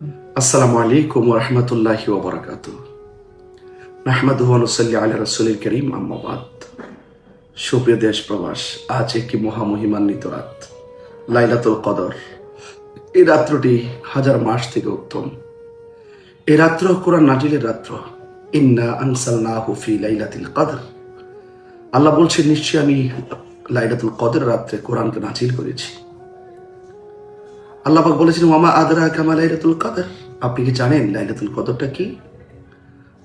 আসসালামু আলাইকুম ওয়া রাহমাতুল্লাহি ওয়া বারাকাতুহু। নাহমাদুহু ওয়া নুসাল্লি আলা রাসূলিল কারীম, আম্মা বাদ। সুপ্রিয় দেশ প্রবাস, আজ একটি মহামহিমান্বিত রাত, লাইলাতুল কদর। এই রাত্রটি হাজার মাস থেকে উত্তম। এই রাত্র কোরআন নাজিলের রাত্র। ইন্না আনসালনাহু ফি লাইলাতিল কদর। আল্লাহ বলছেন, নিশ্চয়ই আমি লাইলাতুল কদর রাত্রে কোরআনকে নাজিল করেছি। আল্লাহ পাক বলেছেন, ওয়ামা আদরাকা মা লাইলাতুল কদর। আপনি কি জানেন লাইলাতুল কদরটা কি?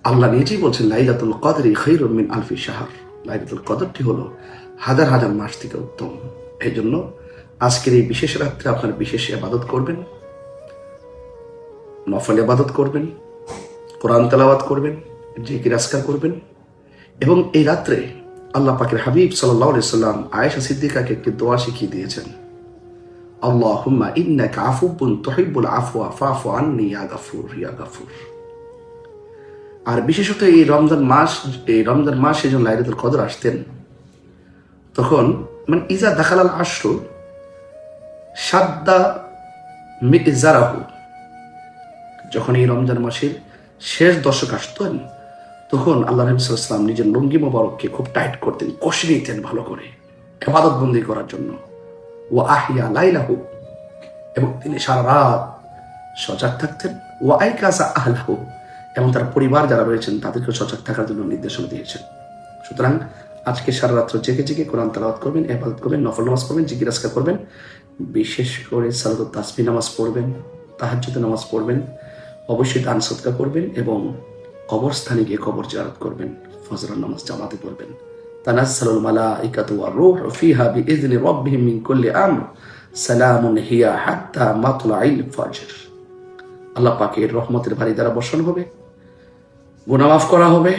আল্লাহ নিজেই বলছেন, লাইলাতুল কদরি খায়রুম মিন আলফি শাহর। লাইলাতুল কদরটি হলো হাজার হাজার মাস থেকে উত্তম। এই জন্য আজকের এই বিশেষ রাত্রে আপনার বিশেষ ইবাদত করবেন, নফল ইবাদত করবেন, কোরআন তেলাওয়াত করবেন, জিকির আজকার করবেন। এবং এই রাত্রে আল্লাহ পাকের হাবিব সাল্লাল্লাহু আলাইহি সাল্লাম আয়েশা সিদ্দিকাকে একটি দোয়া শিখিয়ে দিয়েছেন, আল্লাহুম্মা ইন্নাকা আফুবুন তুহিব্বুল আফওয়া ফাফু আন্নি ইয়া গাফুর ইয়া গাফুর। আর বিশেষত এই রমজান মাসে যখন লাইলাতুল কদর আসতেন, তখন ইজা দাখালাল আশরু শাদ্দা মিজারাহু। যখন এই রমজান মাসের শেষ দশক আসতেন, তখন আল্লাহ নবী সাল্লাল্লাহু আলাইহি ওয়াসাল্লাম নিজের লুঙ্গি মোবারককে খুব টাইট করতেন, কষে নিতেন ভালো করে ইবাদত বন্দি করার জন্য। ওয়া আহিয়া লাইলাহু, এবং তিনি সারা রাত সজাগ থাকতেন। ওয়া আইকাসা আহলাহু, এবং তার পরিবার যারা রয়েছেন তাদেরকে সজাগ থাকার জন্য নির্দেশনা দিয়েছেন। সুতরাং আজকে সারা রাত্র জেগে জেগে কোরআন তেলাওয়াত করবেন, ইবাদত করবেন, নফল নামাজ পড়বেন, জিকির আজকার করবেন। বিশেষ করে সালাতুত তাসবিহ নামাজ পড়বেন, তাহাজ্জুদের নামাজ পড়বেন, অবশ্যই দান সদকা করবেন, এবং কবরস্থানে গিয়ে কবর জিয়ারত করবেন, ফজরের নামাজ জামাতে পড়বেন। তানাজ্জালুল মালাইকাতু ওয়ার রূহু ফিহা বিইذনি রাব্বিহিম মিন কুল্লি আমর সালামুন হিয়া হাত্তা মাতলাইল ফজর। আল্লাহ পাকের রহমতের বাড়ি দ্বারা বর্ষণ হবে, গুনাহ মাফ করা হবে,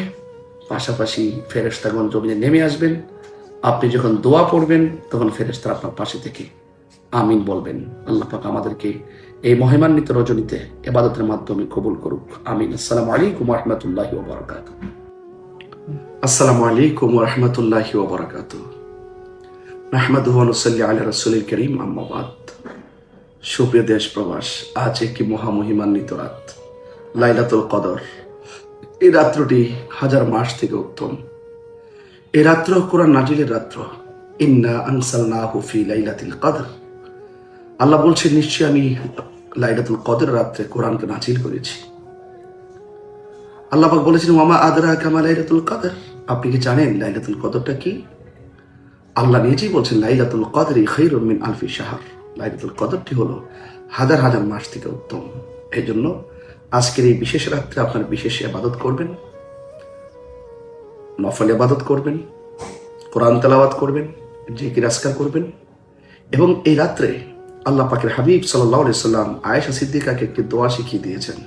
পাশাপাশি ফেরেশতাগণ জমিনে নেমে আসবেন। আপনি যখন দোয়া পড়বেন তখন ফেরেশতারা আপনার পাশে থেকে আমিন বলবেন। আল্লাহ পাক আমাদেরকে এই মহিমান্বিত রজনীতে ইবাদতের মাধ্যমে কবুল করুক, আমিন। আসসালামু আলাইকুম ওয়া রাহমাতুল্লাহি ওয়া বারাকাতুহু। আসসালামু আলাইকুম ওয়া রাহমাতুল্লাহি ওয়া বারাকাতুহু। নাহমাদুহু ওয়া নুসাল্লি আলা রাসূলিল কারীম, আম্মা বাদ। সুপ্রিয় দেশ প্রবাস, আজ একটি মহামহিমান্বিত রাত, লাইলাতুল কদর। এই রাত্রটি হাজার মাস থেকে উত্তম। এই রাত্র কোরআন নাজিলের রাত্র। ইন্না আনসালনাহু ফি লাইলাতিল কদর। আল্লাহ বলছেন, নিশ্চয়ই আমি লাইলাতুল কদর রাত্রে কোরআনকে নাজিল করেছি। আল্লাহ পাক বলেছেন, ওয়ামা আদরাকা মা লাইলাতুল কদর। আপনি কি জানেন লাইলাতুল কদরটা কি? আল্লাহ নিজেই বলছেন, লাইলাতুল কদরি খায়রুম মিন আলফি শাহর। লাইলাতুল কদরটি হলো হাজার হাজার মাস থেকে উত্তম। এই জন্য আজকের এই বিশেষ রাত্রে আপনার বিশেষ ইবাদত করবেন, নফল ইবাদত করবেন, কোরআন তেলাওয়াত করবেন, জিকির আজকার করবেন। এবং এই রাত্রে আল্লাহ পাকের হাবিব সাল্লাল্লাহু আলাইহি সাল্লাম আয়েশা সিদ্দিকাকে একটি দোয়া শিখিয়ে দিয়েছেন,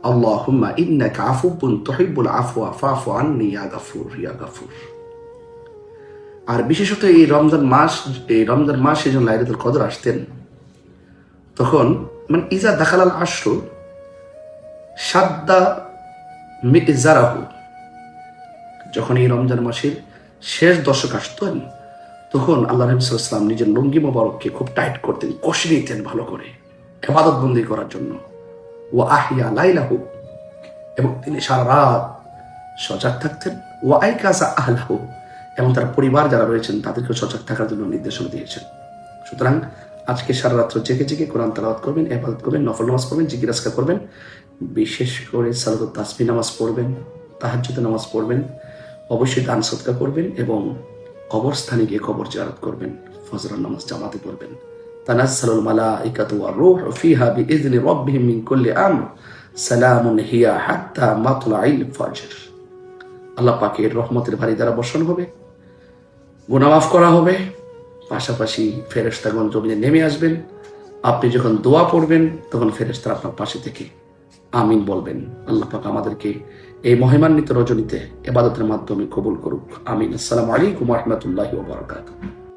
আল্লাহুম্মা ইন্নাকা আফুবুন তুহিব্বুল আফওয়া ফাফু আন্নি ইয়া গাফুর ইয়া গাফুর। আর বিশেষত এই রমজান মাসে যখন লাইলাতুল কদর আসতেন, তখন ইজা দাখালাল আশরু শাদ্দা মিজারাহু। যখন এই রমজান মাসের শেষ দশক আসতেন, তখন আল্লাহ নবী সাল্লাল্লাহু আলাইহি ওয়াসাল্লাম নিজের লুঙ্গি মোবারককে খুব টাইট করতেন, কষে নিতেন ভালো করে ইবাদত বন্দি করার জন্য। ওয়া আহিয়া লাইলাহু, এবং তিনি সারা রাত সজাগ থাকতেন। ওয়া আইকাসা আহলাহু, এবং তার পরিবার যারা রয়েছেন তাদেরকে সজাগ থাকার জন্য নির্দেশনা দিয়েছেন। সুতরাং আজকে সারা রাত্র জেগে জেগে কোরআন তেলাওয়াত করবেন, ইবাদত করবেন, নফল নামাজ পড়বেন, জিকির আজকার করবেন। বিশেষ করে সালাতুত তাসবিহ নামাজ পড়বেন, তাহাজ্জুদের নামাজ পড়বেন, অবশ্যই দান সদকা করবেন, এবং কবরস্থানে গিয়ে কবর জিয়ারত করবেন, ফজরের নামাজ জামাতে পড়বেন। তানাজ্জালুল মালাইকাতু ওয়ার রূহু ফিহা বিইذনি রাব্বিহিম মিন কুল্লি আমর সালামুন হিয়া হাত্তা মাতলাইল ফজর। আল্লাহ পাকের রহমতের বাড়ি দ্বারা বর্ষণ হবে, গুনাহ মাফ করা হবে, পাশাপাশি ফেরেশতাগণ জমিনে নেমে আসবেন। আপনি যখন দোয়া পড়বেন তখন ফেরেশতারা আপনার পাশে থেকে আমিন বলবেন। আল্লাহ পাক আমাদেরকে এই মহিমান্বিত রজনীতে ইবাদতের মাধ্যমে কবুল করুক, আমিন। আসসালামু আলাইকুম ওয়া রাহমাতুল্লাহি ওয়া বারাকাতুহু।